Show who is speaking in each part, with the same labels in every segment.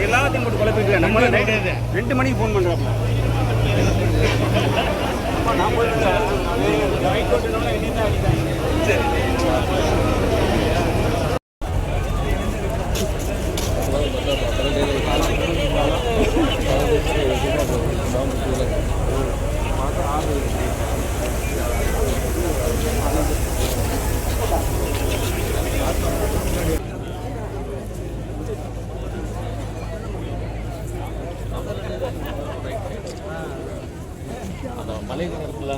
Speaker 1: எல்லாத்தையும் போட்டு குழப்பிட்டு நம்ம 2 மணிக்கு ஃபோன் பண்ணுறாப்பா நான் போயிட்டு மலை இருக்குல்ல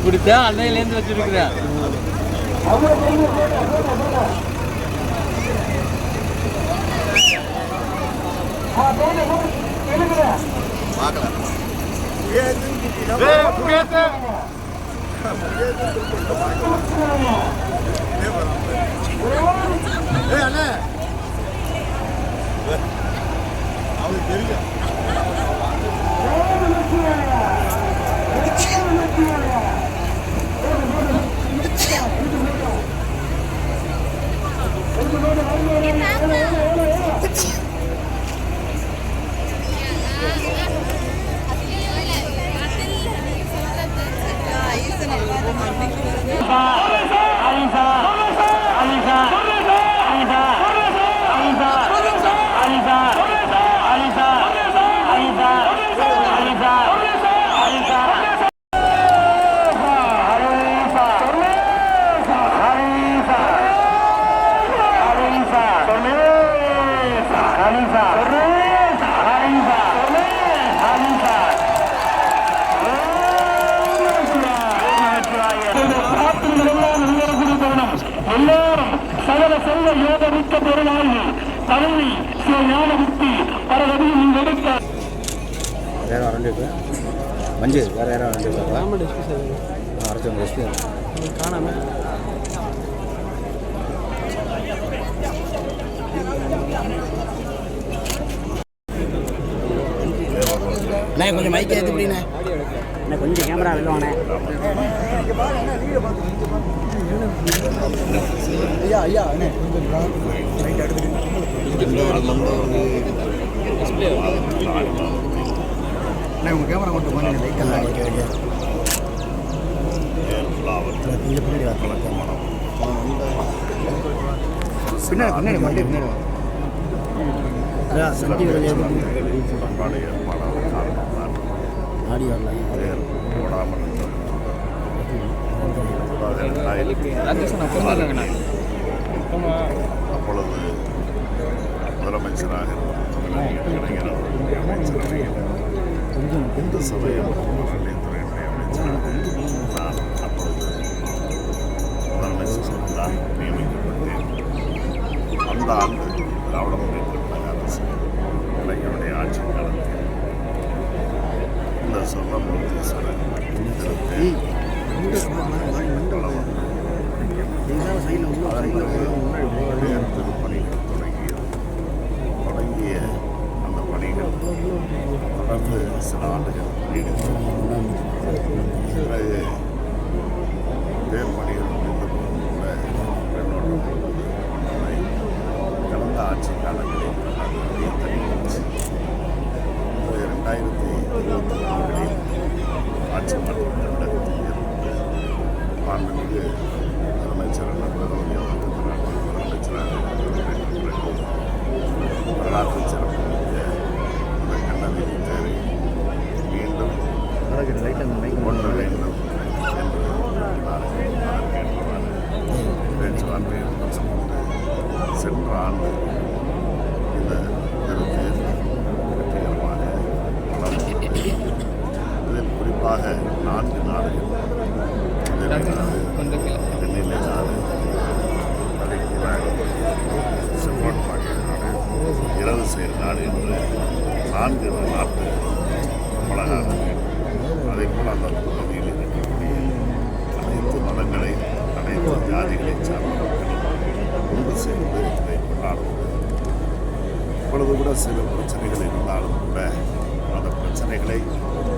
Speaker 1: குடித்தா அன்னையிலேருந்து வச்சிருக்கிறேன் அவருக்கு தெரியும் எல்லாரும் சகல செல்வ யோக மிக்க பெருமாளி தலைவி ஞான புத்தி பரவதியும் எடுக்க வேற வரண்டிருக்கு மஞ்சு வேற யாரா வரண்டிருக்கு அரைச்சவங்க எஸ்பி காணாம நான் கொஞ்சம் மைக் ஏற்று அப்படின்னா நான் கொஞ்சம் கேமரா வெளிவானே ஐயா ஐயா அண்ணே ரைட் எடுத்துட்டு உங்கள் கேமரா மட்டும் கொஞ்சம் லைட்டெல்லாம் வைக்க வைக்க கொஞ்சம் பின்னாடி வரலாம் பின்னாடி பின்னாடி மண்டே பின்னாடி சந்தி ஆடி வரலாம்
Speaker 2: அப்பொழுது முதலமைச்சராக இந்து சமயம் துறையினுடைய அமைச்சராக நான் அப்பொழுது முதலமைச்சர் நியமிக்கப்பட்டேன். அந்த ஆண்டு திராவிட முன்னேற்ற கழக அரசு இளைஞருடைய ஆட்சி காலத்தில் இந்த சொர்ணமூர்த்தீஸ்வரர் திருப்பணிகள் தொடங்கிய அந்த பணிகள் தொடர்ந்து சில ஆண்டுகள் நீடித்தது. பிறகு தேர்ப்பணிகள் முடிந்தபோதும் கூட கடந்த ஆட்சி காலங்களில் அது அப்படியே தனிச்சு 2024 ஆட்சி மாற்றம் தமிழகத்தில் ஏற்பட்டு மாண்புமிகு முதலமைச்சர் முதலமைச்சராக வரலாற்று சிறப்புமிக்க அந்த கண்ணதி தேவை மீண்டும் கொண்டு வேண்டும் என்று அதற்கேற்றவாறு பேச்சுவார்த்தை சென்ற ஆண்டு இந்த திருத்தேர் வெற்றிகரமாக நடந்தது. இதில் குறிப்பாக 4 நாடுகள் தென்னிலை நாடு, மலேசியா, இன்று 4 நாட்டு பலகாரங்கள் அதே போல் அந்த பகுதியில் இருக்கக்கூடிய அனைத்து மதங்களை அனைத்து ஜாதிகளை சார்ந்த மக்களும் ஒன்று சேர்ந்து இதை கொண்டாடுவது. இப்பொழுது கூட சில பிரச்சனைகள் இருந்தாலும் கூட அந்த பிரச்சனைகளை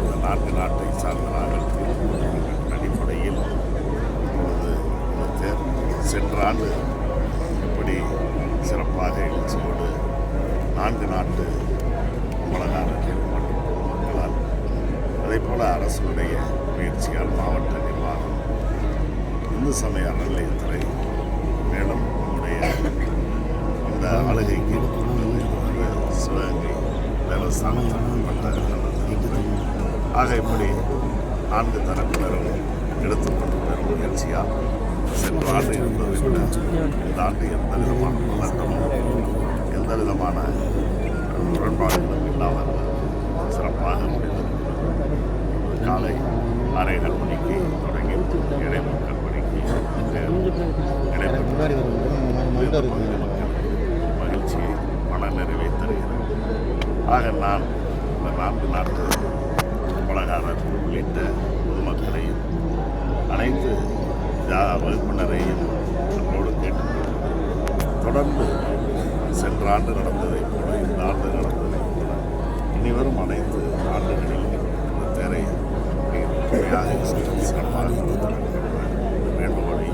Speaker 2: இந்த 4 நாட்டை சார்ந்த நாங்கள் தீர்க்கும் அடிப்படையில் இப்பொழுது இந்த தேர் சென்ற ஆண்டு எப்படி சிறப்பாக எழுச்சியோடு 4 நாட்டு பலகாரங்கள் மற்றும் பொதுமக்களால் அதே போல் அரசுடைய முயற்சியால் மாவட்ட நிர்வாகம் இந்து சமய அறநிலையத்துறை மேலும் நம்முடைய இந்த ஆளுகைக்கு சிவகங்கை தேவஸ்தானம் ஆக இப்படி 4 தரப்பினரும் எடுத்துக்கொண்டு வரும் முயற்சியால் சென்ற ஆண்டு இருந்ததை விட இந்த ஆண்டு எந்த விதமான பதட்டமும் எந்த விதமான முரண்பாடுகளும் இல்லாமல் சிறப்பாக முடிந்தது. காலை 6:15 மணிக்கு தொடங்கி இடைமக்கள் பணிக்கு மகிழ்ச்சியை மன நிறைவை தருகிறது. ஆக நான் இந்த 4 நாட்டு பலகாரர் உள்ளிட்ட பொதுமக்களையும் அனைத்து வகுப்பினரையும் நம்மோடு கேட்டுக்கொண்டு தொடர்ந்து சென்ற ஆண்டு நடந்ததை போல இந்த ஆண்டு நடந்ததை போல இனிவரும் அனைத்து ஆண்டுகளிலும் இந்த தேரை முறையாக சிறப்பாக வேண்டுகோளை